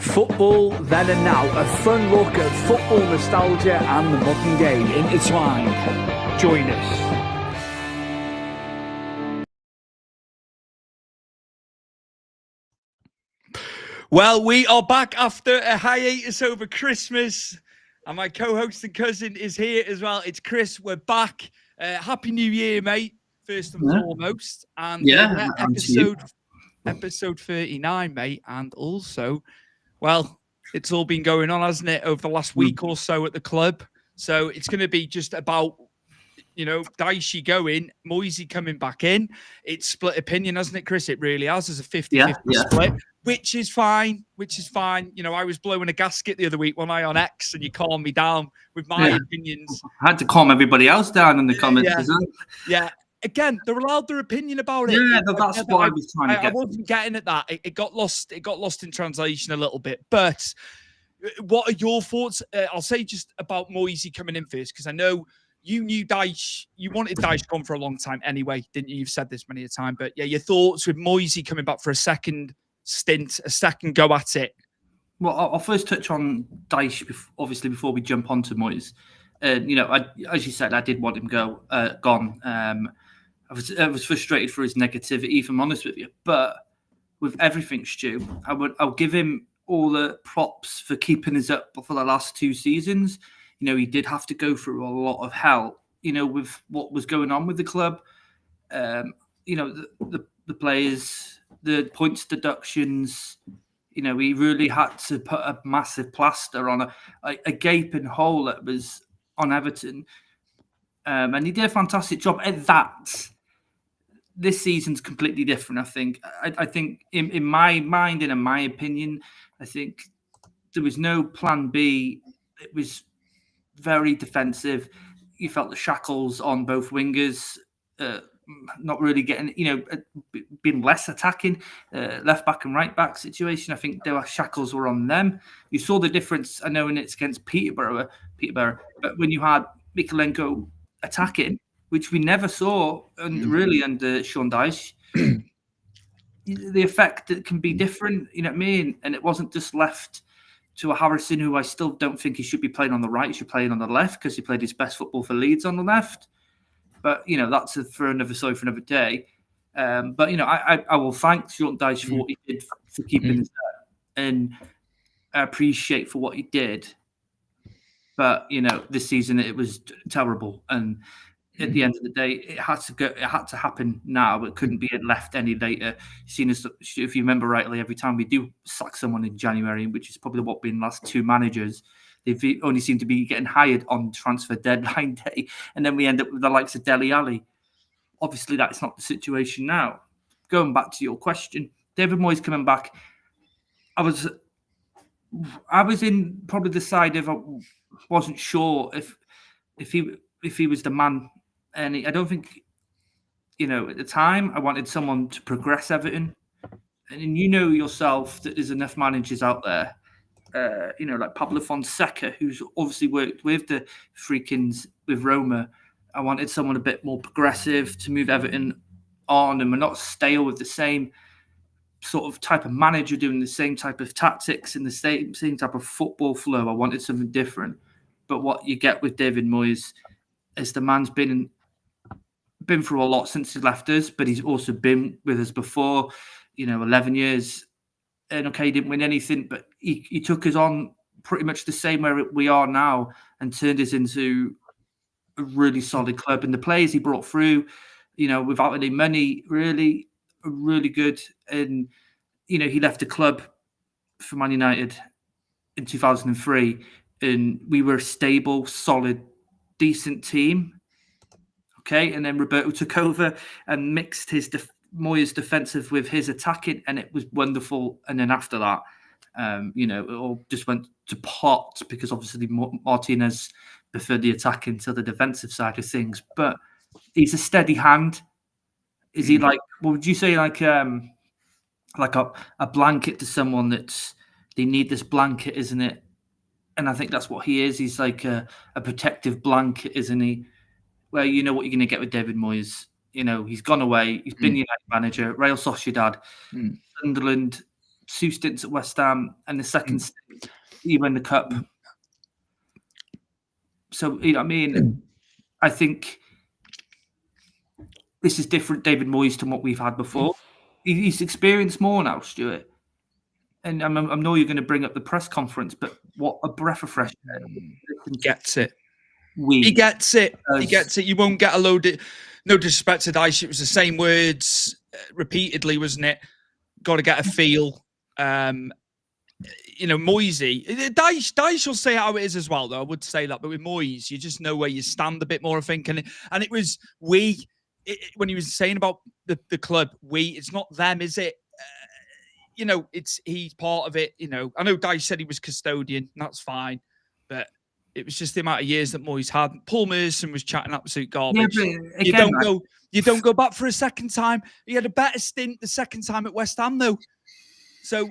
Football then and now, a fun look at football nostalgia and the modern game intertwined. Join us. Well, we are back after a hiatus over Christmas, and my co-host and cousin is here as well. It's Chris. We're back. Happy New Year, mate, first and foremost. And episode 39, mate. And also, well, it's all been going on, hasn't it, over the last week or so at the club. So it's going to be just about, Dicey going, Moyes coming back in. It's split opinion, hasn't it, Chris? It really has. There's a 50-50 split. Which is fine. I was blowing a gasket the other week when I on X, and you calmed me down with my opinions. I had to calm everybody else down in the comments as well. Yeah. Again, they're allowed their opinion about it. Yeah, that's what I was trying to get. I wasn't getting at that. It got lost. It got lost in translation a little bit. But what are your thoughts? I'll say just about Moyes coming in first, because I know you knew Dyche. You wanted Dyche gone for a long time anyway, didn't you? You've said this many a time. But yeah, your thoughts with Moyes coming back for a second stint, a second go at it. Well, I'll first touch on Dyche, obviously, before we jump onto Moyes. As you said, I did want him gone. I was frustrated for his negativity, if I'm honest with you. But with everything, Stu, I'll give him all the props for keeping us up for the last 2 seasons. He did have to go through a lot of hell, with what was going on with the club. The players, the points deductions, he really had to put a massive plaster on a gaping hole that was on Everton. And he did a fantastic job at that. This season's completely different, I think. I think in my mind and in my opinion, I think there was no plan B. It was very defensive. You felt the shackles on both wingers, not really getting, being less attacking, left back and right back situation. I think shackles were on them. You saw the difference, I know, when it's against Peterborough, but when you had Mikalenko attacking, which we never saw really under Sean Dyche, the effect that can be different, you know what I mean? And it wasn't just left to a Harrison, who I still don't think he should be playing on the right. He should play on the left, because he played his best football for Leeds on the left. But, that's for another day. But, I will thank Sean Dyche for what he did for keeping us up, and I appreciate for what he did. But, this season it was terrible. And at the end of the day, it had to go. It had to happen now. It couldn't be left any later. Seen as, if you remember rightly, every time we do sack someone in January, which is probably what been the last 2 managers, they only seem to be getting hired on transfer deadline day, and then we end up with the likes of Dele Alli. Obviously, that's not the situation now. Going back to your question, David Moyes coming back, I was in probably the side of I wasn't sure if he was the man. And I don't think, at the time, I wanted someone to progress Everton. And yourself that there's enough managers out there, like Pablo Fonseca, who's obviously worked with the Freakins, with Roma. I wanted someone a bit more progressive to move Everton on, and we're not stale with the same sort of type of manager doing the same type of tactics and the same type of football flow. I wanted something different. But what you get with David Moyes is the man's been through a lot since he left us, but he's also been with us before, 11 years. And okay, he didn't win anything, but he took us on pretty much the same way we are now and turned us into a really solid club. And the players he brought through, without any money, really good. And, he left the club for Man United in 2003, and we were a stable, solid, decent team. Okay, and then Roberto took over and mixed his Moyes' defensive with his attacking, and it was wonderful. And then after that, it all just went to pot, because obviously Martinez preferred the attacking to the defensive side of things. But he's a steady hand. Is he like? What would you say? Like a blanket to someone they need this blanket, isn't it? And I think that's what he is. He's like a protective blanket, isn't he? where you know what you're going to get with David Moyes. You know, he's gone away. He's been United manager, Real Sociedad, Sunderland, 2 stints at West Ham, and the second stint, he won the cup. So, you know what I mean? I think this is different David Moyes to what we've had before. He's experienced more now, Stuart. And I know you're going to bring up the press conference, but what a breath of fresh air. He gets it. He gets it. He gets it. You won't get a load of... No disrespect to Dyche, it was the same words repeatedly, wasn't it? Got to get a feel. You know, Moyesy. Dyche will say how it is as well, though. I would say that. But with Moyes, you just know where you stand a bit more, I think. And it was when he was saying about the club, it's not them, is it? You know, he's part of it. You know, I know Dyche said he was custodian, and that's fine. But it was just the amount of years that Moyes had. Paul Merson was chatting absolute garbage. Yeah, but again, you don't go back for a second time. He had a better stint the second time at West Ham, though. So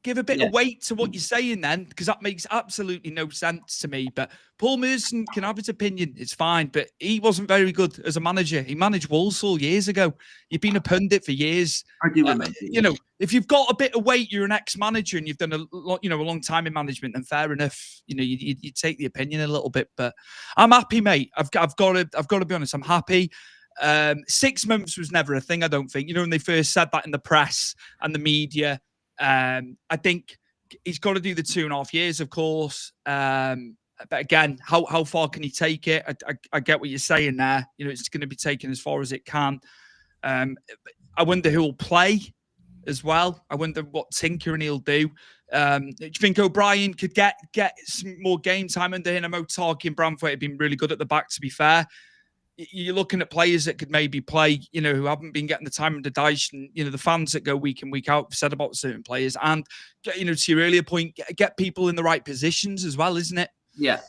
give a bit of weight to what you're saying then, because that makes absolutely no sense to me. But Paul Merson can have his opinion. It's fine. But he wasn't very good as a manager. He managed Walsall years ago. You've been a pundit for years. I do remember. You know, if you've got a bit of weight, you're an ex-manager and you've done a long time in management, then fair enough. You know, you take the opinion a little bit. But I'm happy, mate. I've got to be honest. I'm happy. 6 months was never a thing, I don't think. You know, when they first said that in the press and the media, I think he's got to do the 2.5 years, of course. But again, how far can he take it? I get what you're saying there. You know, it's going to be taken as far as it can. I wonder who will play as well. I wonder what tinkering he'll do. Do you think O'Brien could get some more game time under him? I know Tarky and Branthwaite have been really good at the back, to be fair. You're looking at players that could maybe play, you know, who haven't been getting the time under Dyche, and, you know, the fans that go week in, week out have said about certain players. And, you know, to your earlier point, get people in the right positions as well, isn't it? Yeah.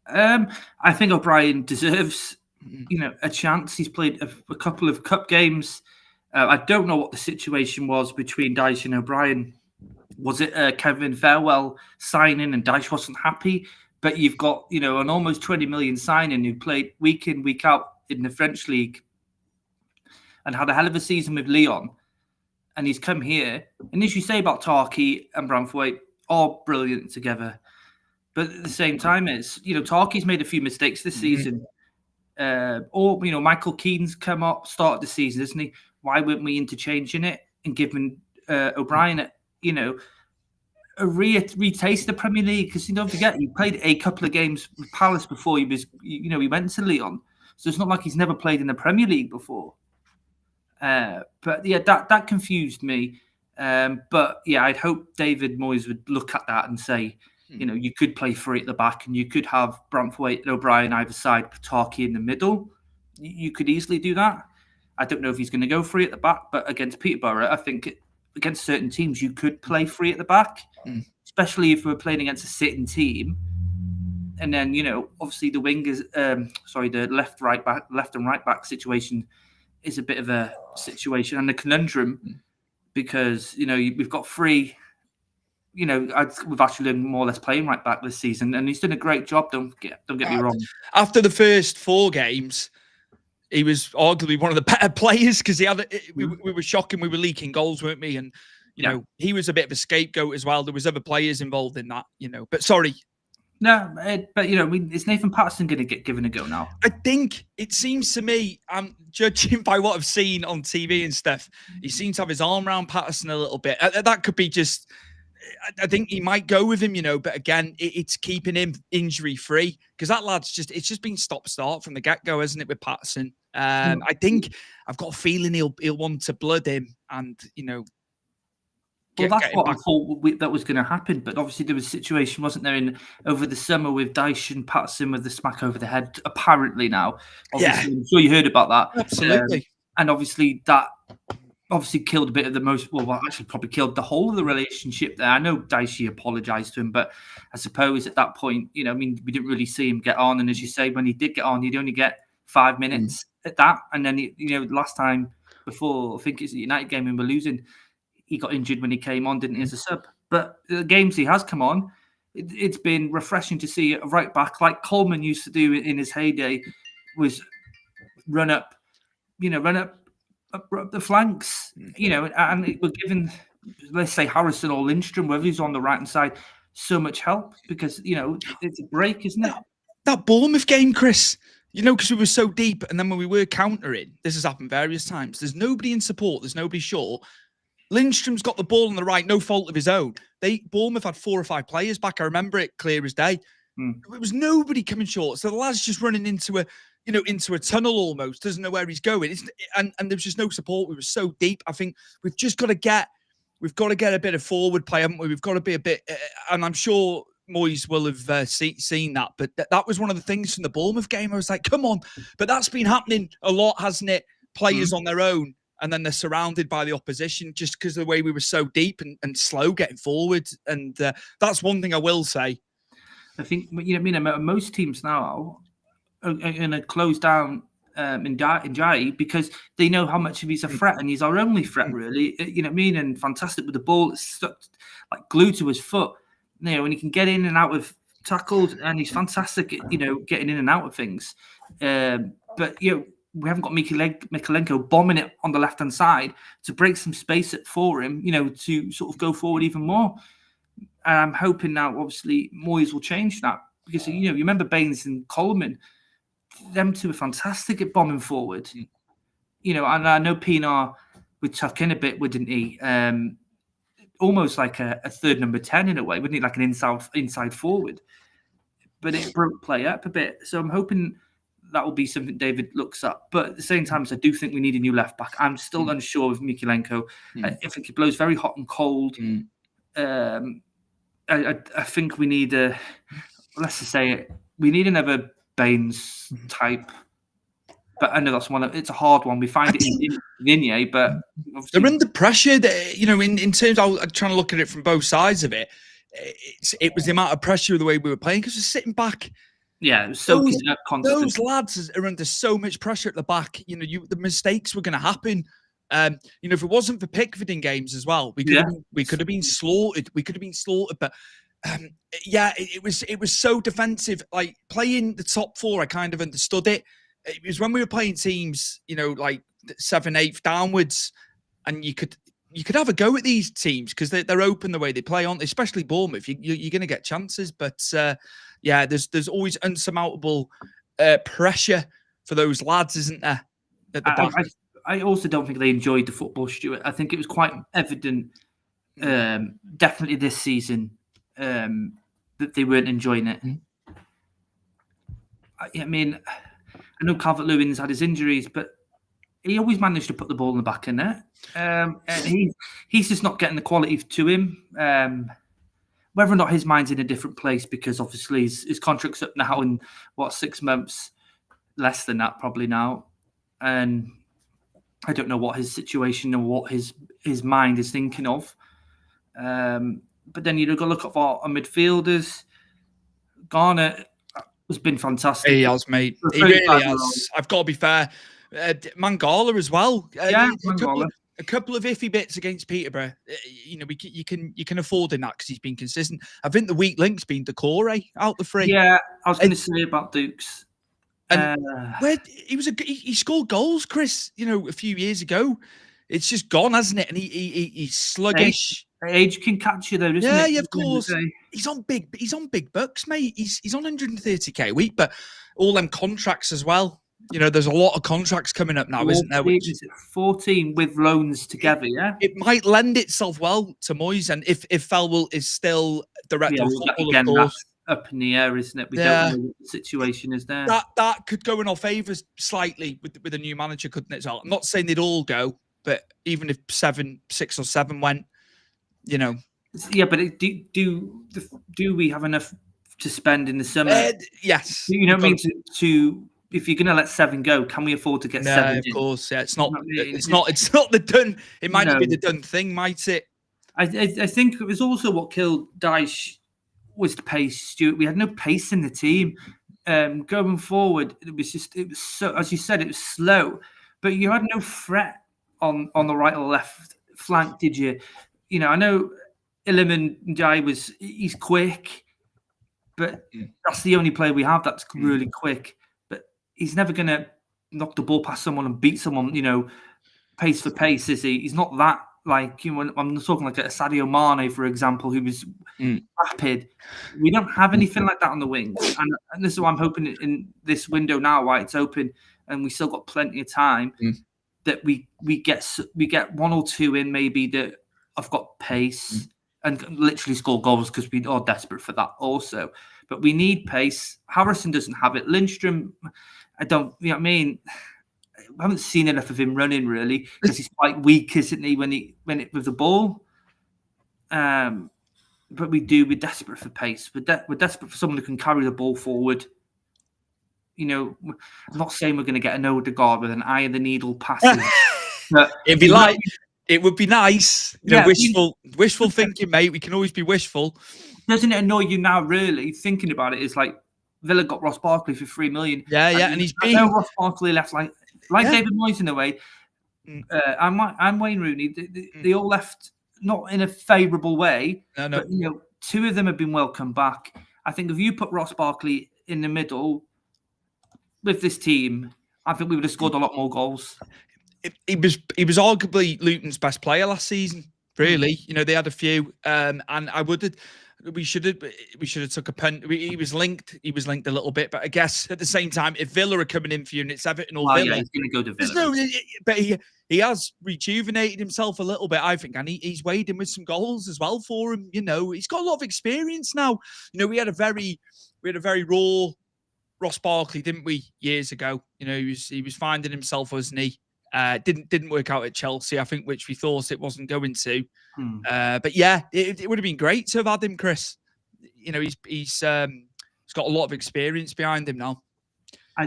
I think O'Brien deserves, you know, a chance. He's played a couple of cup games. I don't know what the situation was between Dyche and O'Brien. Was it Kevin Farewell signing and Dyche wasn't happy? But you've got, you know, an almost 20 million signing who played week in, week out in the French league and had a hell of a season with Lyon. And he's come here. And as you say about Tarky and Branthwaite, all brilliant together. But at the same time, it's, you know, Tarky's made a few mistakes this season. Or, you know, Michael Keane's come up, started the season, isn't he? Why weren't we interchanging it and giving O'Brien, you know, a retaste the Premier League? Because, you don't forget, he played a couple of games with Palace before he was, you know, he went to Lyon. So it's not like he's never played in the Premier League before. But yeah, that confused me. But yeah, I'd hope David Moyes would look at that and say, you know, you could play 3 at the back and you could have Branthwaite and O'Brien either side, Tarky in the middle. You could easily do that. I don't know if he's going to go 3 at the back, but against Peterborough, I think against certain teams, you could play 3 at the back, especially if we're playing against a sitting team. And then, you know, obviously the wingers, the left and right back situation is a bit of a situation and a conundrum because, you know, we've got 3, you know, we've actually been more or less playing right back this season, and he's done a great job. Don't get me wrong. After the first 4 games, he was arguably one of the better players because we were shocking. We were leaking goals, weren't we? And, you know, he was a bit of a scapegoat as well. There was other players involved in that, you know. But sorry. No, but, you know, is Nathan Patterson going to get given a go now? I think it seems to me, I'm judging by what I've seen on TV and stuff, he seems to have his arm around Patterson a little bit. That could be just... I think he might go with him, you know, but again, it's keeping him injury-free because that lad's it's just been stop-start from the get-go, hasn't it, with Patterson? I think I've got a feeling he'll want to blood him and, you know, well, that's what I thought that was going to happen. But obviously there was a situation, wasn't there, over the summer with Dyche and Patterson with the smack over the head, apparently now. Obviously, I'm sure you heard about that. Absolutely. And obviously that killed a bit of actually probably killed the whole of the relationship there. I know Dyche apologised to him, but I suppose at that point, you know, I mean, we didn't really see him get on. And as you say, when he did get on, he'd only get 5 minutes at that. And then, you know, last time before, I think it's the United game and we're losing, he got injured when he came on, didn't he, as a sub? But the games he has come on, it's been refreshing to see a right back like Coleman used to do in his heyday, was run up the flanks, and we're giving, let's say, Harrison or Lindstrom, whether he's on the right hand side, so much help because it's a break, isn't it? That Bournemouth game, Chris. Because we were so deep, and then when we were countering, this has happened various times. There's nobody in support. There's nobody short. Lindstrom's got the ball on the right, no fault of his own. Bournemouth had 4 or 5 players back. I remember it clear as day. It was nobody coming short. So the lad's just running into a tunnel almost, doesn't know where he's going. And there was just no support. We were so deep. I think we've got to get a bit of forward play, haven't we? We've got to be a bit, and I'm sure Moyes will have seen that. But that was one of the things from the Bournemouth game. I was like, come on. But that's been happening a lot, hasn't it? Players on their own, and then they're surrounded by the opposition just because of the way we were so deep and slow getting forward. And that's one thing I will say. I think most teams now are going to close down Ndiaye because they know how much of he's a threat, and he's our only threat, really. And fantastic with the ball. It's stuck like glued to his foot. And he can get in and out of tackles, and he's fantastic at getting in and out of things. But we haven't got Mykolenko bombing it on the left hand side to break some space for him. To sort of go forward even more. And I'm hoping now, obviously, Moyes will change that because you remember Baines and Coleman, them two are fantastic at bombing forward. And I know Pienaar would tuck in a bit, wouldn't he? Almost like a third number 10 in a way, wouldn't he? Like an inside forward. But it broke play up a bit. So I'm hoping that will be something David looks up. But at the same time, I do think we need a new left back. I'm still unsure of Mykolenko. I think he blows very hot and cold. I think we need let's just say it. We need another Baines type. But I know it's a hard one. We find it in Vigne, but they're under pressure. In terms of I'm trying to look at it from both sides of it. It was the amount of pressure of the way we were playing because we're sitting back. Yeah, it was soaking up constantly. Those lads are under so much pressure at the back. The mistakes were going to happen. If it wasn't for Pickford in games as well, we could have been slaughtered. But it was so defensive. Like playing the top 4, I kind of understood it. It was when we were playing teams, like 7th, 8th downwards, and you could have a go at these teams because they're open the way they play, aren't they? Especially Bournemouth, you're going to get chances. But there's always unsurmountable pressure for those lads, isn't there? At the back. I also don't think they enjoyed the football, Stuart. I think it was quite evident, definitely this season, that they weren't enjoying it. I mean, I know Calvert-Lewin's had his injuries, but he always managed to put the ball in the back of net. And he's just not getting the quality to him. Whether or not his mind's in a different place, because obviously his contract's up now in 6 months, less than that probably now, and I don't know what his situation or what his mind is thinking of. But then you've got to look at our midfielders. Garner has been fantastic. He has, mate. He really has. I've got to be fair. Mangala as well. Mangala. A couple of iffy bits against Peterborough. You can afford in that because he's been consistent. I think the weak link's been Decore out the free. Yeah, I was going to say about Dukes. And he scored goals, Chris. A few years ago. It's just gone, hasn't it? And he's sluggish. Age can catch you though, doesn't it? Yeah, of course. He's on big bucks, mate. He's on 130k a week, but all them contracts as well. There's a lot of contracts coming up now, 14, isn't there? Is it 14 with loans together, yeah? It might lend itself well to Moyes, and if Felwell is still director of football, again, of course. That's up in the air, isn't it? We don't know what the situation is there. That could go in our favour slightly with a new manager, couldn't it? So I'm not saying they'd all go, but even if 6 or 7 went, Yeah, but do we have enough to spend in the summer? Yes. You know what I mean? To if you're going to let 7 go, can we afford to get 7? Of course, yeah. It's not the done. It might not be the done thing, might it? I think it was also what killed Dyche was the pace, Stuart. We had no pace in the team. Going forward, it was so, as you said, it was slow, but you had no threat on the right or left flank, did you? I know Iliman Ndiaye he's quick, but that's the only player we have that's really quick. But he's never going to knock the ball past someone and beat someone, pace for pace, is he? He's not that, like, I'm talking like a Sadio Mane, for example, who was rapid. We don't have anything like that on the wings. And this is what I'm hoping in this window now, why it's open and we still got plenty of time, that we get one or two in maybe that have got pace and literally score goals, because we are desperate for that also. But we need pace. Harrison doesn't have it. Lindstrom, I don't, you know what I mean? I haven't seen enough of him running, really, because he's quite weak, isn't he, when with the ball? But we're desperate for pace. We're desperate for someone who can carry the ball forward. I'm not saying we're going to get an Odegaard with an eye of the needle passing. But it would be nice. Wishful thinking, mate. We can always be wishful. Doesn't it annoy you now, really, thinking about it? It's like Villa got Ross Barkley for 3 million. Yeah, and he's been... Ross Barkley left like David Moyes in a way. And Wayne Rooney, they all left not in a favourable way. No. But, two of them have been welcomed back. I think if you put Ross Barkley in the middle with this team, I think we would have scored a lot more goals. He was arguably Luton's best player last season. Really, they had a few, and we should have took a punt. He was linked a little bit, but I guess at the same time, if Villa are coming in for you and it's Everton or Villa, he's going to go to Villa. But he has rejuvenated himself a little bit, I think, and he's weighed in with some goals as well for him. He's got a lot of experience now. We had a very raw Ross Barkley, didn't we, years ago? He was finding himself, wasn't he? Didn't work out at Chelsea, I think, which we thought it wasn't going to. But yeah, it would have been great to have had him, Chris. He's got a lot of experience behind him now. I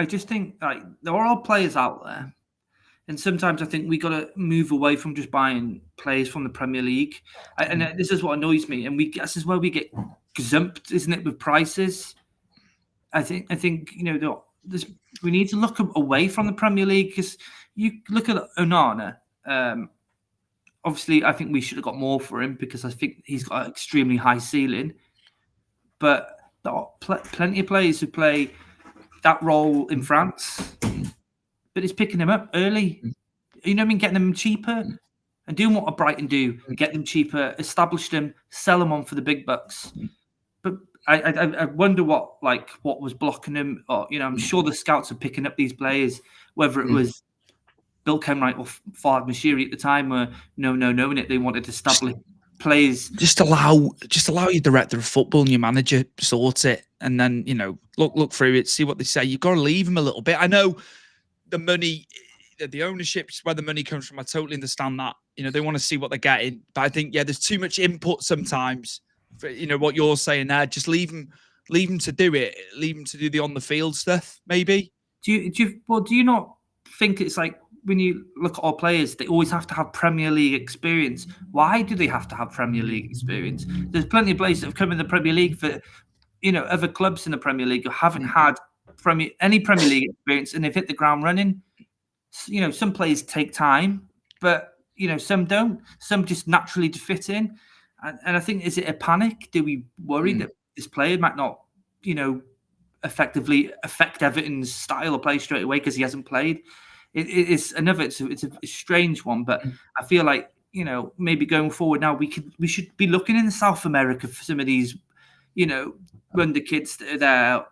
just think, like, there are players out there, and sometimes I think we got to move away from just buying players from the Premier League. And this is what annoys me. And this is where we get gazumped, isn't it, with prices? I think we need to look away from the Premier League, because you look at Onana. Obviously, I think we should have got more for him, because I think he's got an extremely high ceiling. But there are plenty of players who play that role in France, but it's picking them up early. Getting them cheaper and doing what a Brighton do, get them cheaper, establish them, sell them on for the big bucks. But I wonder what was blocking them. Or, I'm sure the scouts are picking up these players, whether it was Bill Kenwright or Fard Mashiri at the time were knowing it. They wanted to establish players. Just allow your director of football and your manager sort it, and then look through it, see what they say. You've got to leave them a little bit. I know the money, the ownership's where the money comes from. I totally understand that. They want to see what they're getting, but I think there's too much input sometimes. For, what you're saying there, just leave them to do it. Leave them to do the on the field stuff. Maybe. Do you not think it's like, when you look at our players, they always have to have Premier League experience? Why do they have to have Premier League experience? There's plenty of players that have come in the Premier League for, other clubs in the Premier League who haven't had any Premier League experience, and they've hit the ground running. Some players take time, but some don't. Some just naturally fit in. And I think, is it a panic? Do we worry that this player might not, effectively affect Everton's style of play straight away because he hasn't played? It's a strange one, but I feel like, maybe going forward now, we should be looking in South America for some of these, wonder kids that are there,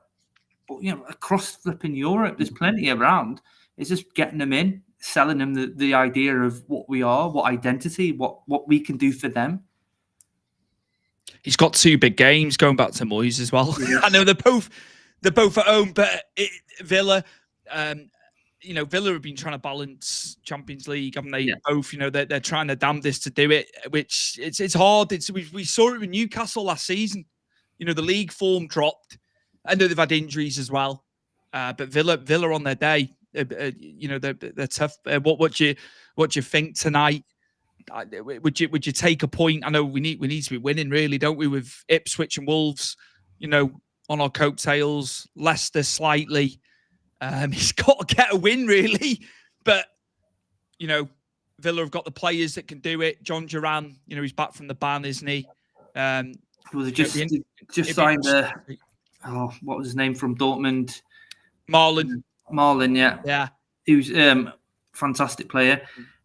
but, across flipping Europe, there's plenty around. It's just getting them in, selling them the idea of what we are, what identity, what we can do for them. He's got 2 big games going back to Moyes as well. Yeah. I know they're both at home, but Villa. Villa have been trying to balance Champions League, haven't they? Yeah. Both, they're trying their damnedest to do it, which it's hard. We saw it with Newcastle last season. The league form dropped. I know they've had injuries as well, but Villa on their day, they're tough. What do you think tonight? Would you take a point? I know we need to be winning, really, don't we? With Ipswich and Wolves, on our coattails. Leicester slightly. He's got to get a win, really. But, Villa have got the players that can do it. John Duran, he's back from the ban, isn't he? Just signed what was his name from Dortmund? Marlon, yeah, who's fantastic player.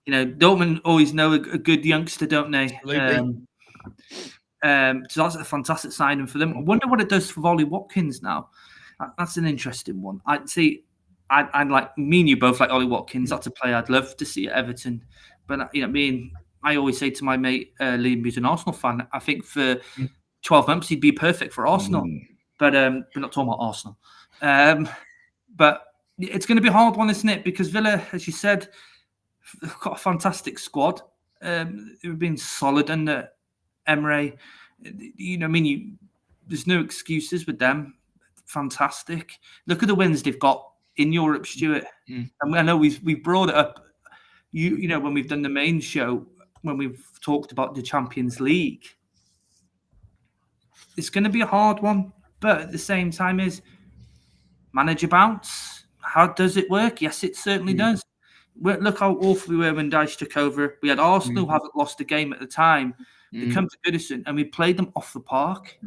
You know, Dortmund always know a good youngster, don't they? Absolutely. So that's a fantastic signing for them. I wonder what it does for Ollie Watkins now. That's an interesting one. I'd like me and you both like Ollie Watkins. That's a player I'd love to see at Everton. But I always say to my mate Liam, who's an Arsenal fan, I think for 12 months he'd be perfect for Arsenal. But we're not talking about Arsenal. But it's going to be a hard one, isn't it? Because Villa, as you said, they've got a fantastic squad. They've been solid under Emre. There's no excuses with them. Fantastic. Look at the wins they've got in Europe, Stuart. And I know we've brought it up. When we've done the main show, when we've talked about the Champions League, it's going to be a hard one. But at the same time, is manager bounce? How does it work? Yes, it certainly does. Look how awful we were when Dyche took over. We had Arsenal who haven't lost a game at the time. They come to Goodison and we played them off the park.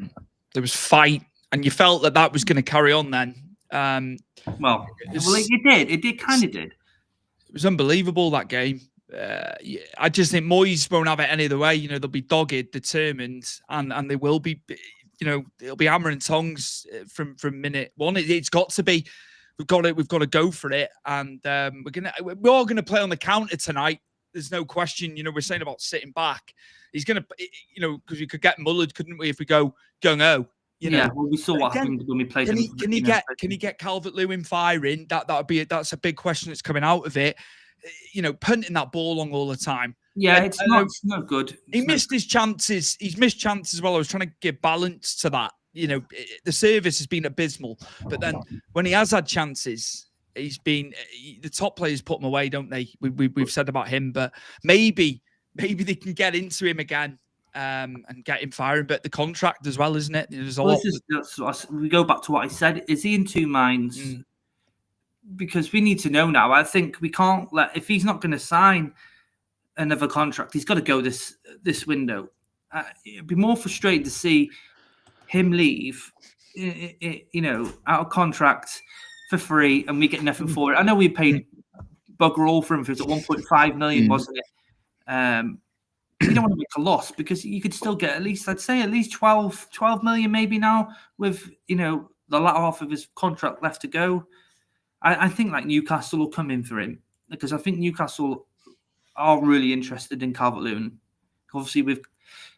There was fight, and you felt that was going to carry on then. It kind of did. It was unbelievable, that game. I just think Moyes won't have it any other way. They'll be dogged, determined, and they will be. It'll be hammer and tongs from minute one. It's got to be. We've got to go for it, and we're all gonna play on the counter tonight. There's no question. We're saying about sitting back. He's gonna, because we could get mullered, couldn't we, if we go gung-oh? We saw what happened when we played. Can he get Calvert-Lewin firing? That's a big question that's coming out of it. Punting that ball long all the time. Yeah, it's not good. He missed his chances. He's missed chances as well. I was trying to give balance to that. The service has been abysmal, but then when he has had chances, he's been the top players put him away, don't they? We've said about him, but maybe they can get into him again and get him firing. But the contract as well, isn't it? There's a lot. We go back to what I said. Is he in two minds? Because we need to know now. I think we can't if he's not going to sign another contract, he's got to go this window. It'd be more frustrating to see him leave, out of contract for free, and we get nothing for it. I know we paid bugger all for him. It was at 1.5 million, wasn't it? You don't want to make a loss because you could still get at least 12 million maybe now with the latter half of his contract left to go. I think Newcastle will come in for him because I think Newcastle are really interested in Calvert-Lewin. Obviously, with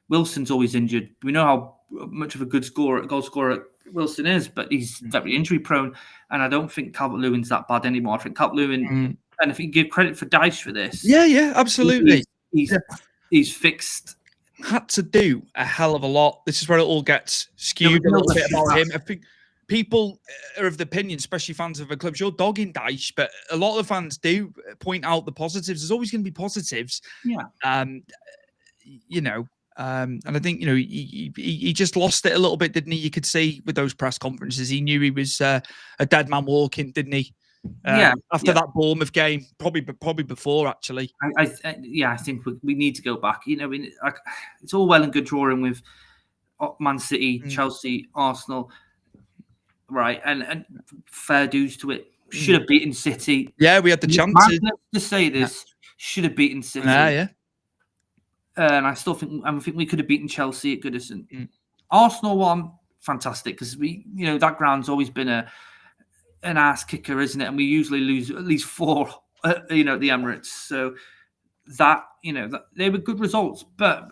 Wilson's always injured. We know how much of a good goal scorer Wilson is, but he's very injury prone. And I don't think Calvert-Lewin's that bad anymore. I think Calvert-Lewin, and if you give credit for Dyche for this, yeah, absolutely, he's fixed. Had to do a hell of a lot. This is where it all gets skewed a little bit about him. I think people are of the opinion, especially fans of the clubs, you're dogging Dyche, but a lot of the fans do point out the positives. There's always going to be positives. Yeah. And I think, he just lost it a little bit, didn't he? You could see with those press conferences, he knew he was a dead man walking, didn't he? After that Bournemouth game, probably before, actually. I think we need to go back. It's all well and good drawing with Man City, Chelsea, Arsenal, right? And fair dues to it. Should have beaten City. Yeah, we had the chances. To say this, should have beaten City. Yeah. And I think we could have beaten Chelsea at Goodison. Arsenal won, fantastic, because that ground's always been an ass kicker, isn't it? And we usually lose at least 4, at the Emirates. So that they were good results, but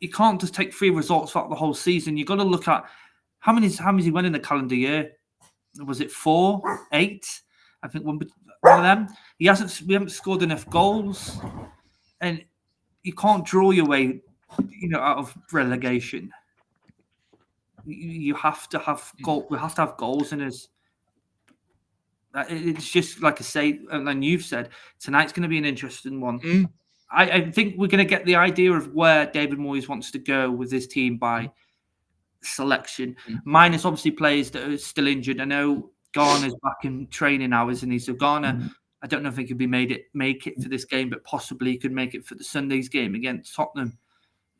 you can't just take 3 results throughout the whole season. You've got to look at how many he won in the calendar year. Was it 4, 8? I think one of them. We haven't scored enough goals, and you can't draw your way, out of relegation. You have to have goal. We have to have goals in us. It's just like I say, and you've said tonight's going to be an interesting one. I think we're going to get the idea of where David Moyes wants to go with his team by selection. Minus obviously players that are still injured. I know Garner's back in training now, isn't he? So Garner, I don't know if he could make it for this game, but possibly he could make it for the Sunday's game against Tottenham.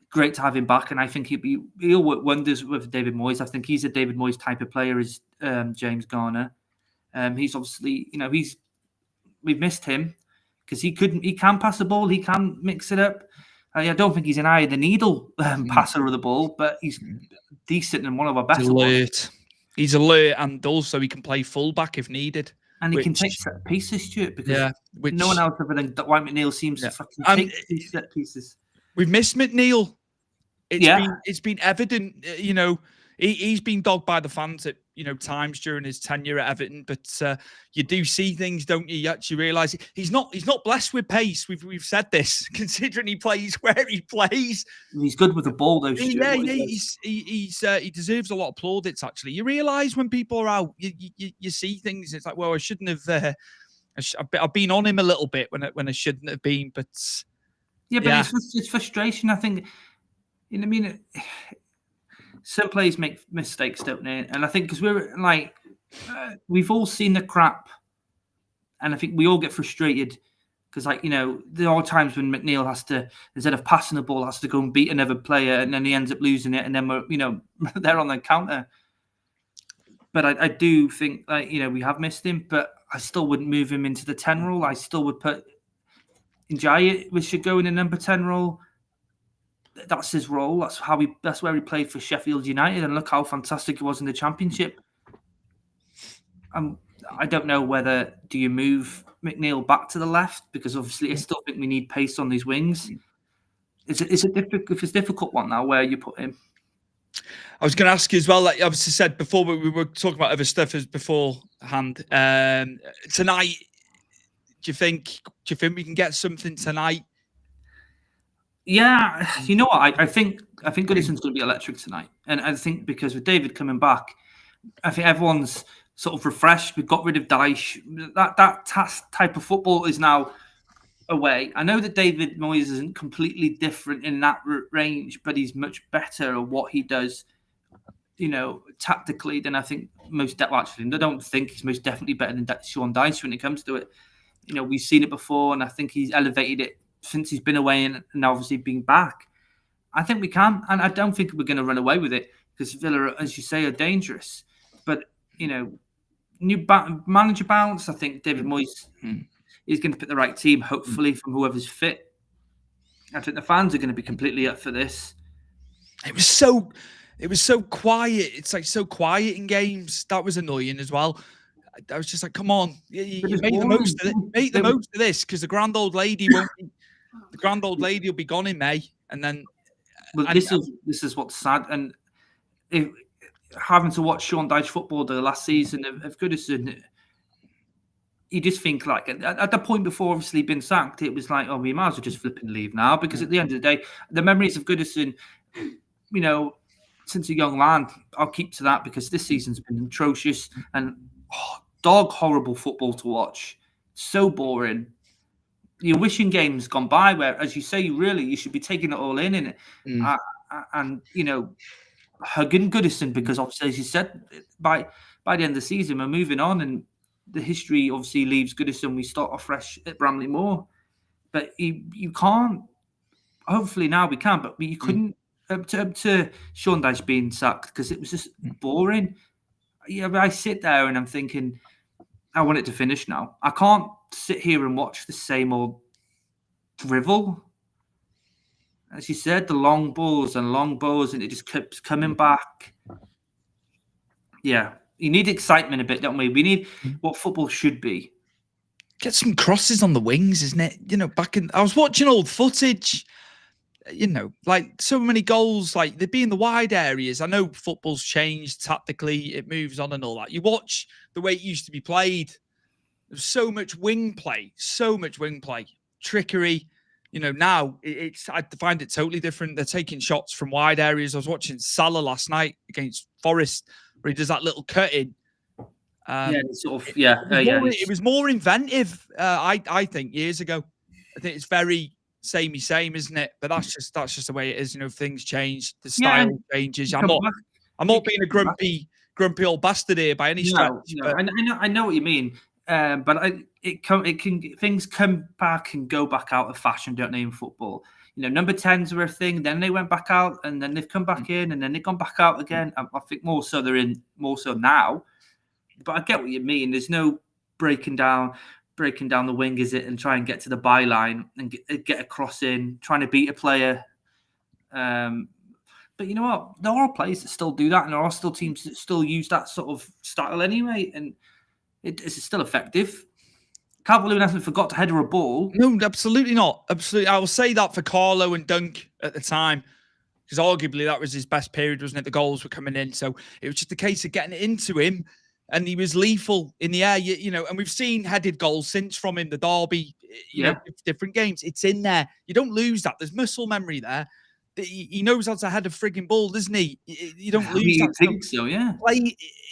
Great to have him back, and I think he'll work wonders with David Moyes. I think he's a David Moyes type of player, as James Garner. He's obviously, we've missed him because he can pass the ball, he can mix it up. I don't think he's an eye of the needle passer of the ball, but he's decent and one of our better ones. He's alert, and also he can play fullback if needed. And he can take set pieces, Stuart, because no one else other than Dwight McNeil seems to fucking take these set pieces. We've missed McNeil. It's been evident, he's been dogged by the fans at times during his tenure at Everton, but you do see things, don't you? You actually realise he's not blessed with pace. We've said this, considering he plays where he plays. He's good with the ball, though. He deserves a lot of plaudits. Actually, you realise when people are out, you see things. It's like, well, I shouldn't have. I've been on him a little bit when I shouldn't have been, but it's frustration. I think. You know what I mean? Some players make mistakes, don't they? And I think because we're like, we've all seen the crap, and I think we all get frustrated because, there are times when McNeil has to, instead of passing the ball, has to go and beat another player, and then he ends up losing it, and then we're, they're on the counter. But I do think, we have missed him, but I still wouldn't move him into the 10 role. I still would put Njaya, we should go in the number 10 role. That's his role. That's where he played for Sheffield United, and look how fantastic he was in the Championship. I don't know whether do you move McNeil back to the left, because obviously I still think we need pace on these wings. It's a difficult one now where you put him. I was going to ask you as well, like you obviously said before, but we were talking about other stuff as beforehand. Tonight, do you think we can get something tonight? Yeah, you know what? I think Goodison's going to be electric tonight, and I think because with David coming back, I think everyone's sort of refreshed. We've got rid of Dyche. That type of football is now away. I know that David Moyes isn't completely different in that range, but he's much better at what he does, tactically than I think most. Actually, I don't think he's most definitely better than Sean Dyche when it comes to it. We've seen it before, and I think he's elevated it since he's been away and obviously being back. I think we can, and I don't think we're going to run away with it because Villa, as you say, are dangerous. But, new manager bounce, I think David Moyes is going to pick the right team, hopefully, from whoever's fit. I think the fans are going to be completely up for this. It was so quiet. It's like so quiet in games. That was annoying as well. I was just like, come on, you make the most of it. Make the most of this, because the grand old lady won't be. The grand old lady will be gone in May, and then. Well, this is what's sad, and having to watch Sean Dyche football the last season of Goodison, you just think like at the point before obviously being sacked, it was like, oh, we might as well just flip and leave now, because at the end of the day, the memories of Goodison, since a young lad, I'll keep to that, because this season's been atrocious and dog horrible football to watch. So boring. You're wishing games gone by where, as you say, you should be taking it all in it. And hugging Goodison, because obviously, as you said, by the end of the season, we're moving on, and the history obviously leaves Goodison. We start off fresh at Bramley Moor, but you can't. Hopefully now we can, but you couldn't up to Sean Dyche being sacked, because it was just boring. I sit there and I'm thinking, I want it to finish now. I can't sit here and watch the same old drivel. As you said, the long balls, and it just keeps coming back. Yeah, you need excitement a bit, don't we? We need what football should be. Get some crosses on the wings, isn't it? I was watching old footage. Like so many goals, like they'd be in the wide areas. I know football's changed tactically, it moves on and all that. You watch the way it used to be played. There's so much wing play, trickery. Now I find it totally different. They're taking shots from wide areas. I was watching Salah last night against Forest, where he does that little cut in. It was more inventive, I think, years ago. I think it's very same, isn't it? But that's just the way it is. Things change, the style changes. I'm not being a grumpy old bastard here by any stretch. No. I know what you mean. But things come back and go back out of fashion, don't they, in football? Number 10s were a thing, then they went back out, and then they've come back in, and then they've gone back out again. I think more so they're in more so now. But I get what you mean. There's no breaking down the wing, is it, and try and get to the byline and get a cross in, trying to beat a player. But you know what? There are players that still do that, and there are still teams that still use that sort of style anyway, and it's still effective. Calvert-Lewin hasn't forgot to header a ball. No, absolutely not. Absolutely. I will say that for Carlo and Dunk at the time, because arguably that was his best period, wasn't it? The goals were coming in. So it was just a case of getting it into him, and he was lethal in the air, you know, and we've seen headed goals since from him, the Derby, you know, different games. It's in there. You don't lose that. There's muscle memory there. He knows how to head a frigging ball, doesn't he? You don't lose that. I think so, yeah.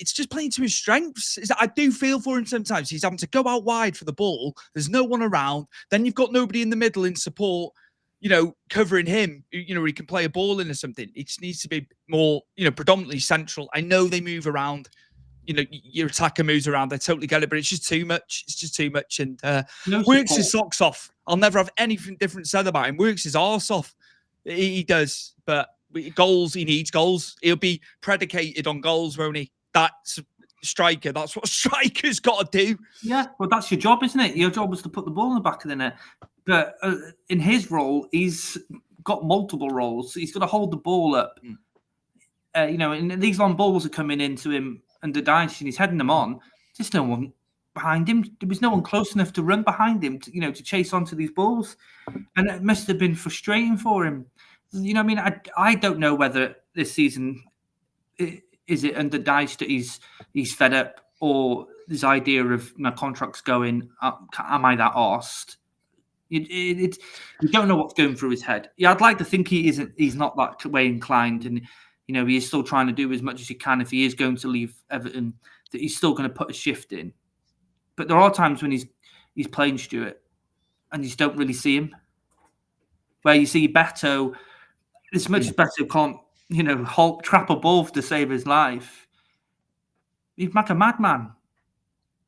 It's just playing to his strengths. I do feel for him sometimes. He's having to go out wide for the ball. There's no one around. Then you've got nobody in the middle in support, you know, covering him, you know, he can play a ball in or something. It just needs to be more, you know, predominantly central. I know they move around. You know, your attacker moves around. I totally get it, but it's just too much. It's just too much. And works his socks off. I'll never have anything different said about him. Works his arse off. He does, but goals, he needs goals. He'll be predicated on goals, won't he? That's striker. That's what a striker's got to do. Yeah, well, that's your job, isn't it? Your job is to put the ball in the back of the net. But in his role, he's got multiple roles. He's got to hold the ball up. You know, and these long balls are coming into him under Dyche, and he's heading them on. There's no one behind him. There was no one close enough to run behind him, to, you know, to chase onto these balls. And it must have been frustrating for him. You know, I mean, I don't know whether this season is it under Dyche that he's fed up, or this idea of my contract's going. Am I that arsed? You don't know what's going through his head. Yeah, I'd like to think he's not that way inclined, and you know, he is still trying to do as much as he can. If he is going to leave Everton, that he's still going to put a shift in. But there are times when he's playing Stuart, and you just don't really see him. Where you see Beto, as much as Beto can't, you know, trap a ball to save his life, he's like a madman.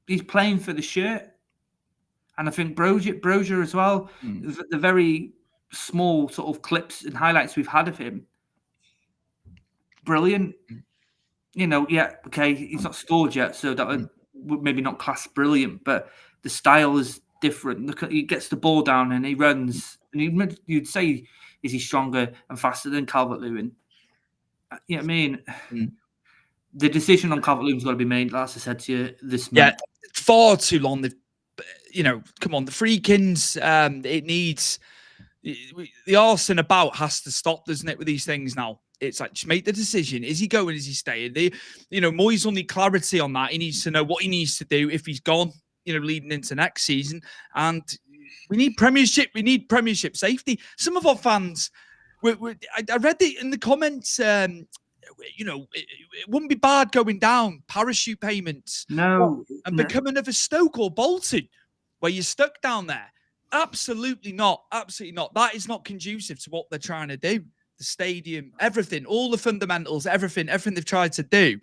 He's playing for the shirt. And I think Brozier as well, the very small sort of clips and highlights we've had of him, brilliant. You know, yeah, okay, he's not scored yet, so that would maybe not class brilliant, but the style is different. Look, he gets the ball down and he runs. And you'd say, is he stronger and faster than Calvert-Lewin? You know what I mean? The decision on Calvert-Lewin's got to be made, as I said to you, this month. Yeah, far too long. You know, come on, the Freakins, it needs... The arse and about has to stop, doesn't it, with these things now? It's like, just make the decision. Is he going? Is he staying? You know, Moyes will need clarity on that. He needs to know what he needs to do if he's gone, you know, leading into next season. And we need Premiership. We need Premiership safety. Some of our fans, I read it in the comments, you know, it wouldn't be bad going down, parachute payments. No. And become another Stoke or Bolton, where you're stuck down there. Absolutely not. Absolutely not. That is not conducive to what they're trying to do. The stadium, everything, all the fundamentals, everything they've tried to do.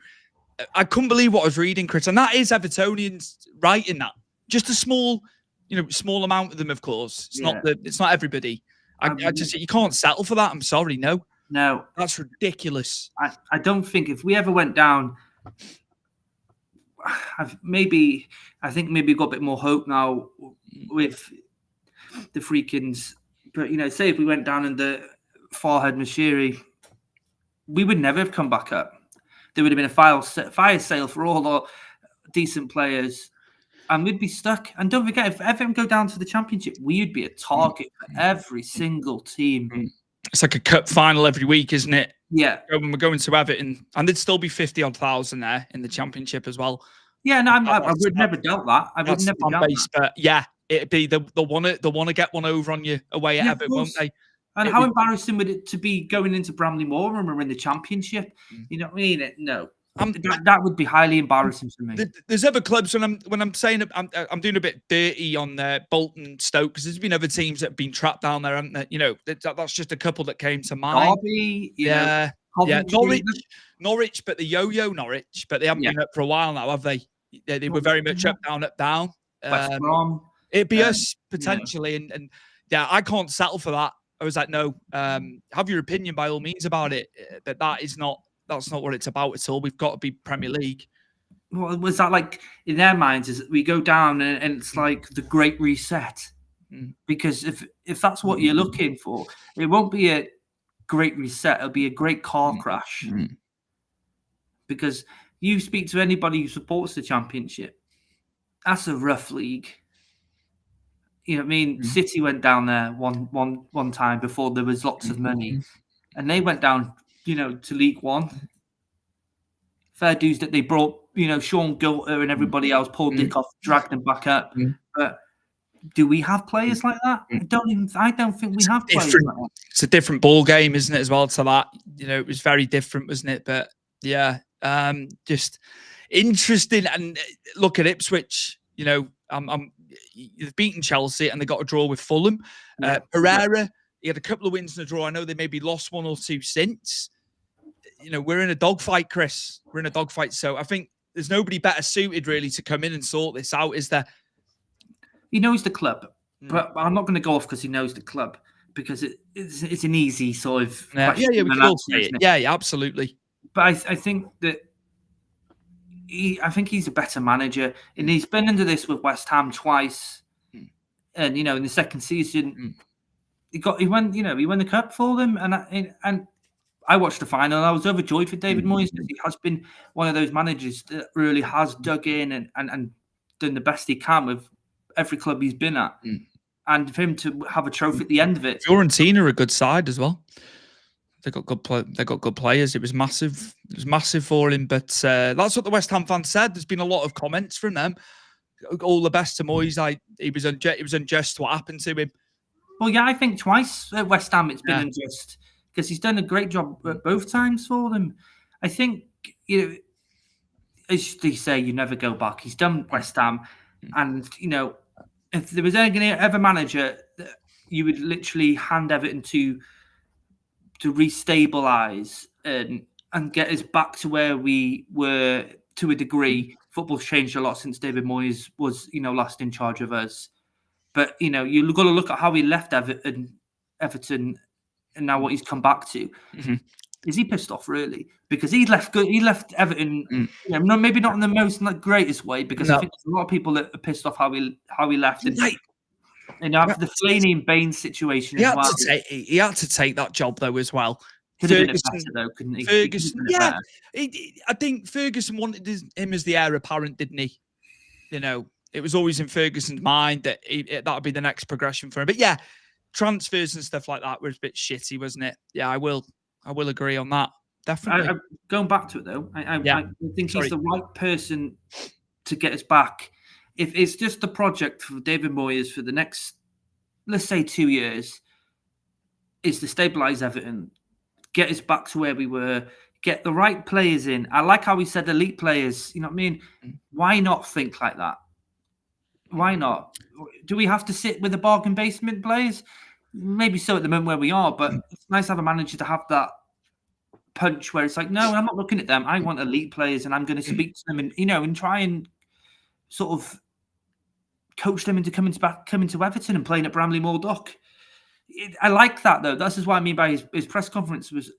I couldn't believe what I was reading, Chris. And that is Evertonians writing that. Just a small amount of them, of course. It's not everybody. I just, you can't settle for that. I'm sorry. No. That's ridiculous. I don't think if we ever went down, I think maybe got a bit more hope now with the Freakins. But, you know, say if we went down in the Farhad Mashiri, we would never have come back up. There would have been a fire sale for all our decent players, and we'd be stuck. And don't forget, if Everton go down to the Championship, we would be a target for every single team. It's like a cup final every week, isn't it? Yeah. When we're going to Everton, and there'd still be 50,000 there in the Championship as well. Yeah, no, I would never doubt that. I would never doubt that. But yeah, it'd be they'll want to get one over on you away at Everton, won't they? And how embarrassing would it to be going into Bramley Moor and we're in the Championship? You know what I mean? No, that would be highly embarrassing for me. There's other clubs when I'm saying I'm doing a bit dirty on Bolton, Stoke, because there's been other teams that have been trapped down there, haven't there? You know, that's just a couple that came to mind. Derby, Norwich, but the yo-yo Norwich, but they haven't been up for a while now, have they? They were very much up, down. West Brom. It'd be us potentially, and yeah, I can't settle for that. I was like, no, have your opinion by all means about it, but that's not what it's about at all. We've got to be Premier League. What was that like in their minds? Is we go down and it's like the Great Reset? Because if that's what you're looking for, it won't be a great reset. It'll be a great car crash. Because you speak to anybody who supports the Championship, that's a rough league. You know what I mean? City went down there one time before there was lots of money, and they went down, to League One. Fair dues that they brought, Sean Gilter and everybody else, Paul Dickoff, dragged them back up. But do we have players like that? I don't think we have players like that. It's a different ball game, isn't it, as well, to that? It was very different, wasn't it? But yeah, just interesting. And look at Ipswich, they've beaten Chelsea and they got a draw with Fulham. Pereira, he had a couple of wins in a draw. I know they maybe lost one or two since. We're in a dogfight, Chris. We're in a dogfight. So I think there's nobody better suited really to come in and sort this out, is there? He knows the club, but I'm not going to go off because he knows the club, because it's an easy sort of question. Yeah, we can all say it. Yeah, absolutely. But I think that he's a better manager, and he's been under this with West Ham twice, and in the second season he won the cup for them, and I watched the final and I was overjoyed for David Moyes, because he has been one of those managers that really has dug in and done the best he can with every club he's been at, and for him to have a trophy at the end of it. Fiorentina are a good side as well. They got good players. It was massive. It was massive for him. But that's what the West Ham fans said. There's been a lot of comments from them. All the best to Moyes. He was unjust what happened to him. Well, yeah, I think twice at West Ham it's been unjust, because he's done a great job at both times for them. I think as they say, you never go back. He's done West Ham, and if there was ever manager that you would literally hand Everton to restabilize and get us back to where we were to a degree. Football's changed a lot since David Moyes was, last in charge of us. But you've got to look at how he left Everton, and now what he's come back to. Is he pissed off really? Because he left Everton, maybe not in the most greatest way, because I think there's a lot of people that are pissed off how he left. And after the Flaney and Baines situation as well. He had to take that job though as well. Could have been better though, couldn't he? Ferguson, I think Ferguson wanted him as the heir apparent, didn't he? It was always in Ferguson's mind that that would be the next progression for him. But yeah, transfers and stuff like that was a bit shitty, wasn't it? Yeah, I will agree on that. Definitely. Going back to it though, I think he's the right person to get us back. If it's just a project for David Moyes for the next, let's say 2 years, is to stabilise Everton, get us back to where we were, get the right players in. I like how he said elite players. You know what I mean? Why not think like that? Why not? Do we have to sit with the bargain basement players? Maybe so at the moment where we are, but it's nice to have a manager to have that punch where it's like, no, I'm not looking at them. I want elite players, and I'm going to speak to them and try and sort of coach them into coming to Everton and playing at Bramley Moor Dock. I like that though. This is what I mean by his press conference was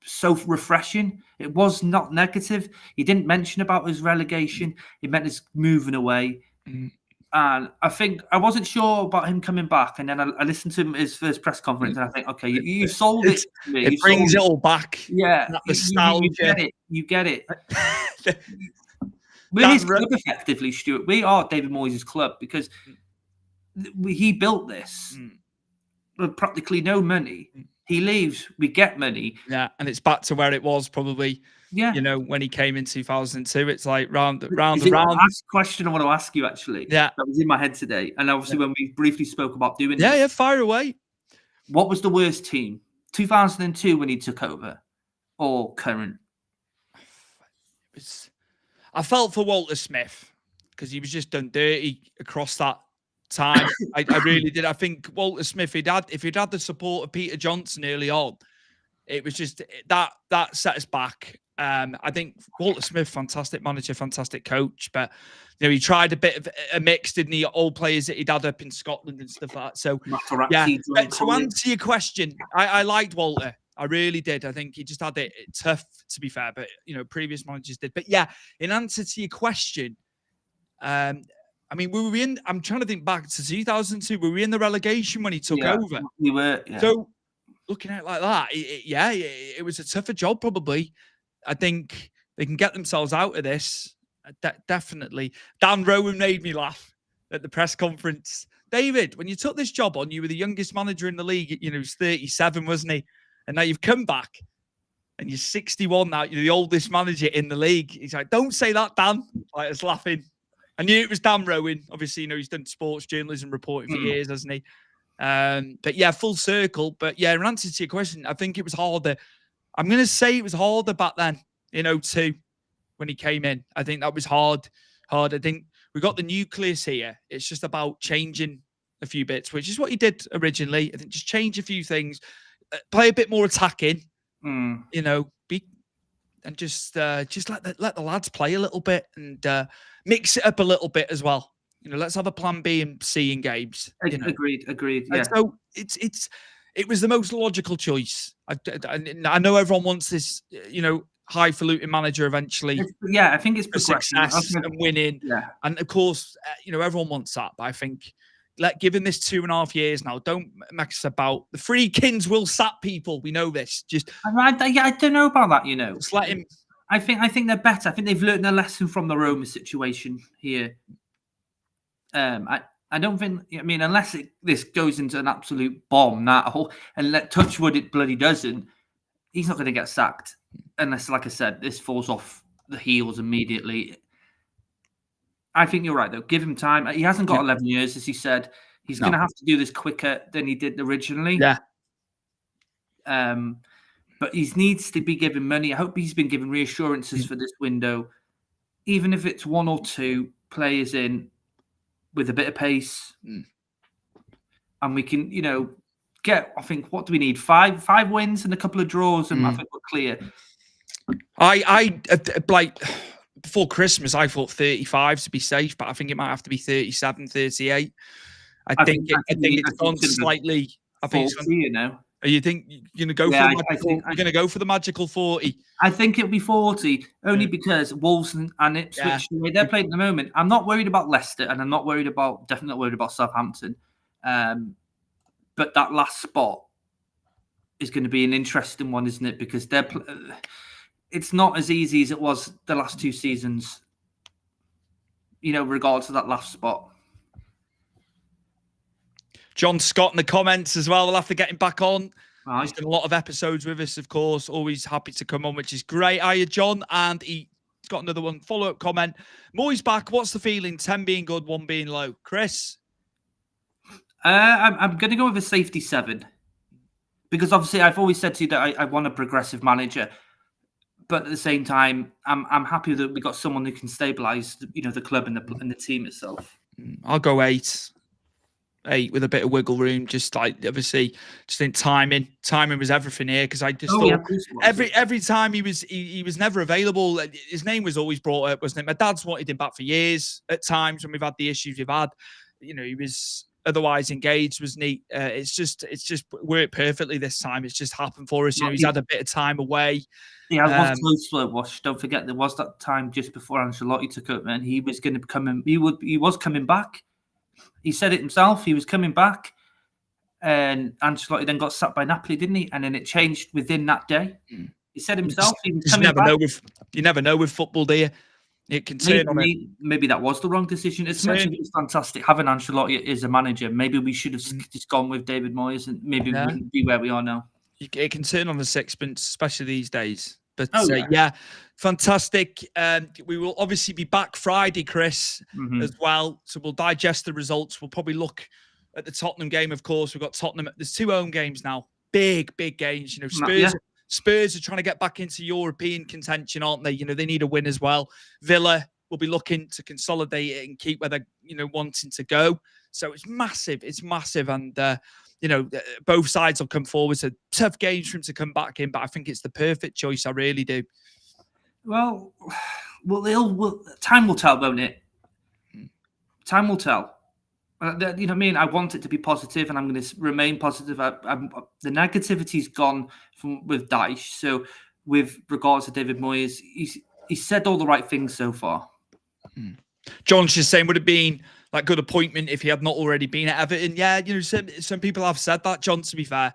so refreshing. It was not negative. He didn't mention about his relegation. He meant his moving away. And I think I wasn't sure about him coming back. And then I listened to his first press conference, and I think, okay, you sold it to me. It brings it all back. Yeah, you get it. We're his club, effectively, Stuart. We are David Moyes' club, because he built this with practically no money. He leaves, we get money. Yeah, and it's back to where it was probably. Yeah, when he came in 2002, it's like round. Last question I want to ask you, actually. Yeah, that was in my head today, and obviously when we briefly spoke about doing this. Yeah, fire away. What was the worst team? 2002 when he took over, or current? I felt for Walter Smith, because he was just done dirty across that time. I really did. I think Walter Smith, if he'd had the support of Peter Johnson early on, it was just that set us back. I think Walter Smith, fantastic manager, fantastic coach, but he tried a bit of a mix, didn't he? Old players that he'd had up in Scotland and stuff like that. So, to answer your question, I liked Walter. I really did. I think he just had it tough, to be fair, but previous managers did. But yeah, in answer to your question, I mean, we were in. I'm trying to think back to 2002. Were we in the relegation when he took over? We were. Yeah. So looking at it like that, it was a tougher job probably. I think they can get themselves out of this. Definitely. Dan Rowan made me laugh at the press conference. David, when you took this job on, you were the youngest manager in the league. He was 37, wasn't he? And now you've come back and you're 61 now. You're the oldest manager in the league. He's like, don't say that, Dan. I was laughing. I knew it was Dan Rowan. Obviously, he's done sports journalism reporting for years, hasn't he? But yeah, full circle. But yeah, in answer to your question, I think it was harder. I'm going to say it was harder back then in 2002 when he came in. I think that was hard. I think we got the nucleus here. It's just about changing a few bits, which is what he did originally. I think just change a few things, play a bit more attacking, and just let the lads play a little bit and mix it up a little bit as well. Let's have a plan B and C in games. Agreed. Yeah. And so it was the most logical choice. I know everyone wants this, highfalutin manager eventually. I think it's for success and winning. Yeah. And of course, everyone wants that. But I think, given this 2.5 years now, don't mess about. The Friedkins will sap people. We know this. I don't know about that. Just let him. I think they're better. I think they've learned their lesson from the Roma situation here. I don't think. I mean, unless this goes into an absolute bomb, and touch wood, it bloody doesn't. He's not going to get sacked unless, like I said, this falls off the heels immediately. I think you're right, though. Give him time. He hasn't got 11 years, as he said. He's going to have to do this quicker than he did originally. Yeah. But he needs to be given money. I hope he's been given reassurances for this window, even if it's 1 or 2 players in with a bit of pace, and we can, get. I think, what do we need? 5 wins and a couple of draws, and I think we're clear. I before Christmas, I thought 35 to be safe, but I think it might have to be 37, 38. I think it's gone slightly. I think 40, You think you're going to go for the magical 40? I think it'll be 40, only because Wolves and Ipswich, the way they're playing at the moment. I'm not worried about Leicester, and I'm definitely not worried about Southampton. But that last spot is going to be an interesting one, isn't it? Because it's not as easy as it was the last 2 seasons, regardless of that last spot. John Scott in the comments as well. We'll have to get him back on. Right. He's done a lot of episodes with us, of course. Always happy to come on, which is great. Hiya, John. And he's got another one. Follow-up comment. Moyes back. What's the feeling? 10 being good, 1 being low. Chris? I'm going to go with a safety 7. Because obviously I've always said to you that I want a progressive manager. But at the same time, I'm happy that we got someone who can stabilise, the club and the team itself. I'll go 8. 8 with a bit of wiggle room, just obviously just in timing. Timing was everything here, because I just thought every time he was never available. His name was always brought up, wasn't it? My dad's wanted him back for years at times when we've had the issues we've had. He was otherwise engaged, wasn't he? It's just worked perfectly this time. It's just happened for us. He's had a bit of time away. Yeah, it was close to it, Wash. Don't forget, there was that time just before Ancelotti took over, and he was going to come in. He was coming back. He said it himself. He was coming back, and Ancelotti then got sacked by Napoli, didn't he? And then it changed within that day. He said himself he was coming back. You never know with football, do you? It can turn on it. Maybe that was the wrong decision. As much as it was fantastic having Ancelotti as a manager, maybe we should have just gone with David Moyes, and maybe we wouldn't be where we are now. It can turn on the sixpence, especially these days. But fantastic. We will obviously be back Friday, Chris, as well. So we'll digest the results. We'll probably look at the Tottenham game, of course. We've got Tottenham. There's 2 home games now. Big games. Spurs are trying to get back into European contention, aren't they? They need a win as well. Villa will be looking to consolidate it and keep where they're, wanting to go. So it's massive. And both sides will come forward. So tough games for him to come back in, but I think it's the perfect choice. I really do. Well, time will tell, won't it? Time will tell. You know what I mean? I want it to be positive, and I'm going to remain positive. The negativity's gone with Dyche. So, with regards to David Moyes, he's said all the right things so far. John's just saying, would have been like good appointment if he had not already been at Everton. Yeah, some people have said that, John, to be fair.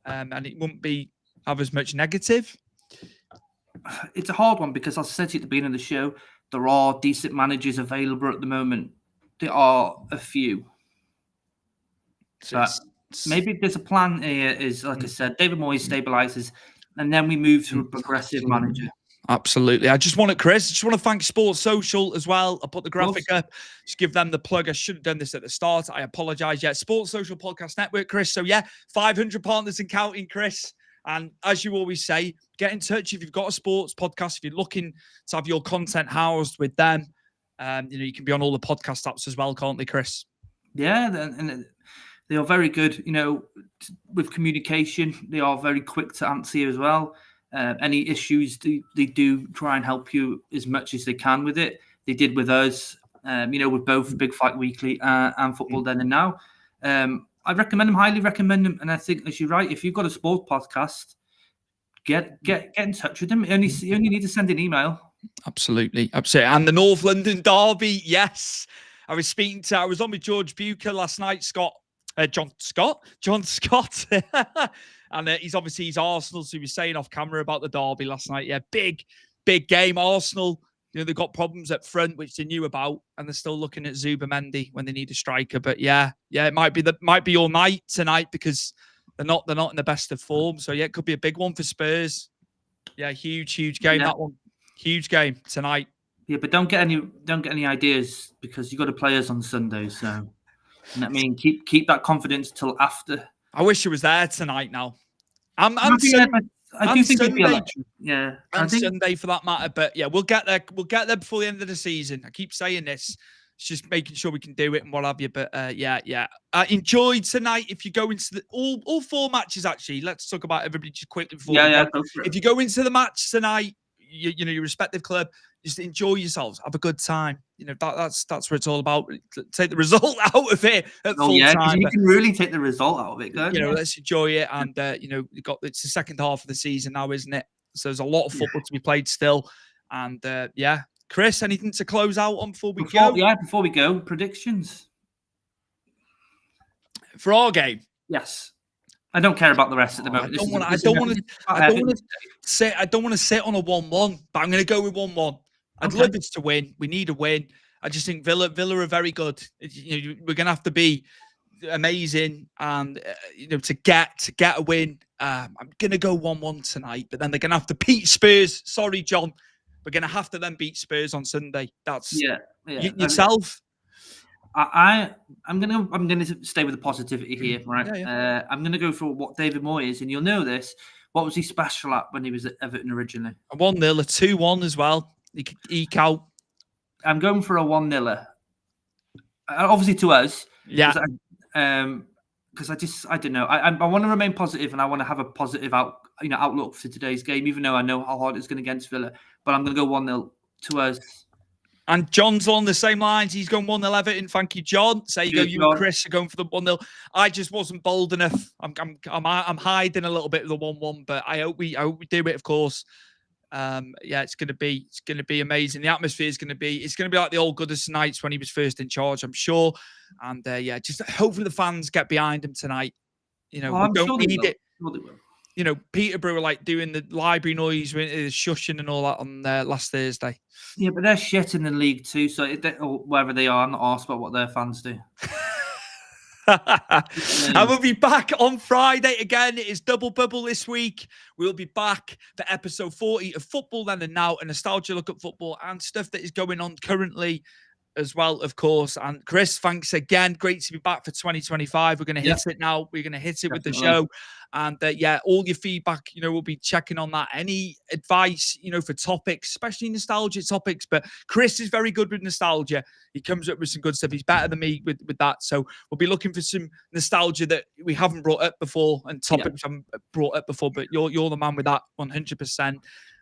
And it wouldn't have as much negative. It's a hard one because, as I said to you at the beginning of the show, there are decent managers available at the moment. There are a few. So maybe there's a plan here, is like I said, David Moyes stabilises, and then we move to a progressive manager. Absolutely. I just want to thank Sports Social as well. I put the graphic up. Just give them the plug. I should have done this at the start. I apologize. Yeah, Sports Social Podcast Network, Chris. So yeah, 500 partners and counting, Chris. And as you always say, get in touch if you've got a sports podcast. If you're looking to have your content housed with them, you can be on all the podcast apps as well, can't they, Chris? Yeah, and they are very good. With communication, they are very quick to answer you as well. Any issues, they do try and help you as much as they can with it. They did with us, with both Big Fight Weekly and Football Then and Now. I highly recommend them. And I think, as you're right, if you've got a sports podcast, get in touch with them. You only need to send an email. Absolutely. And the North London Derby, yes. I was on with George Bucher last night, John Scott. And he's Arsenal, so he was saying off camera about the derby last night. Yeah, big game. Arsenal, they've got problems at front, which they knew about, and they're still looking at Zubimendi when they need a striker. But yeah, it might be your night tonight because they're not in the best of form. So yeah, it could be a big one for Spurs. Yeah, huge game, that one. Huge game tonight. Yeah, but don't get any ideas because you got to play us on Sunday. So I mean, keep that confidence till after. I wish it was there tonight now. I do think it'd be electric. Yeah. And Sunday for that matter. But yeah, we'll get there. We'll get there before the end of the season. I keep saying this. It's just making sure we can do it and what have you. But yeah. Enjoy tonight. If you go into all four matches, actually, let's talk about everybody just quickly before we go. If you go into the match tonight, your respective club, just enjoy yourselves, have a good time. That's what it's all about. Take the result out of it at full time. You can really take the result out of it. Let's enjoy it. And it's the second half of the season now, isn't it? So there's a lot of football to be played still. And Chris, anything to close out on before we go? Yeah, before we go, predictions for our game. Yes. I don't care about the rest at the moment. I don't want to sit on a 1-1, but I'm going to go with 1-1. I'd love us to win. We need a win. I just think Villa are very good. We're going to have to be amazing, and to get a win. I'm going to go 1-1 tonight, but then they're going to have to beat Spurs. Sorry, John. We're going to have to then beat Spurs on Sunday. That's yourself. I'm gonna stay with the positivity here, right? Yeah. I'm gonna go for what David Moyes, and you'll know this. What was he special at when he was at Everton originally? A 1-0, a 2-1 as well. He could eke out. I'm going for a 1-0. Obviously to us, yeah. Because I don't know. I want to remain positive, and I want to have a positive outlook for today's game, even though I know how hard it's going against Villa. But I'm going to go 1-0 to us. And John's on the same lines. He's going 1-0 Everton. Thank you, John. So you and Chris are going for the 1-0. I just wasn't bold enough. I'm hiding a little bit of the 1-1, but I hope we do it, of course. It's gonna be amazing. The atmosphere is gonna be like the old Goodison nights when he was first in charge, I'm sure. And just hopefully the fans get behind him tonight. We don't need it. Peterborough were like doing the library noise, shushing and all that on last Thursday. Yeah, but they're shit in the League Two, so or wherever they are, I'm not asked about what their fans do. I will be back on Friday again. It is double bubble this week. We'll be back for episode 40 of Football Then and Now, a nostalgia look at football and stuff that is going on currently as well, of course. And Chris, thanks again. Great to be back for 2025. We're going to hit it now. We're going to hit it with the show. And all your feedback, we'll be checking on that. Any advice, for topics, especially nostalgia topics. But Chris is very good with nostalgia. He comes up with some good stuff. He's better than me with that. So we'll be looking for some nostalgia that we haven't brought up before and topics we haven't brought up before. But you're the man with that 100%.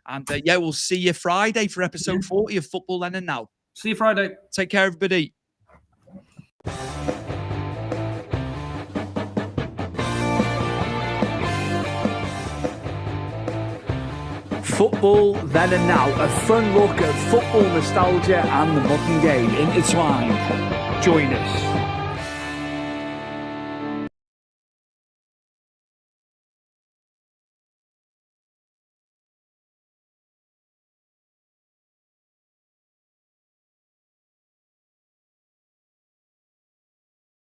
And we'll see you Friday for episode 40 of Football Then and Now. See you Friday. Take care, everybody. Football then and now, a fun look at football nostalgia and the modern game intertwined. Join us.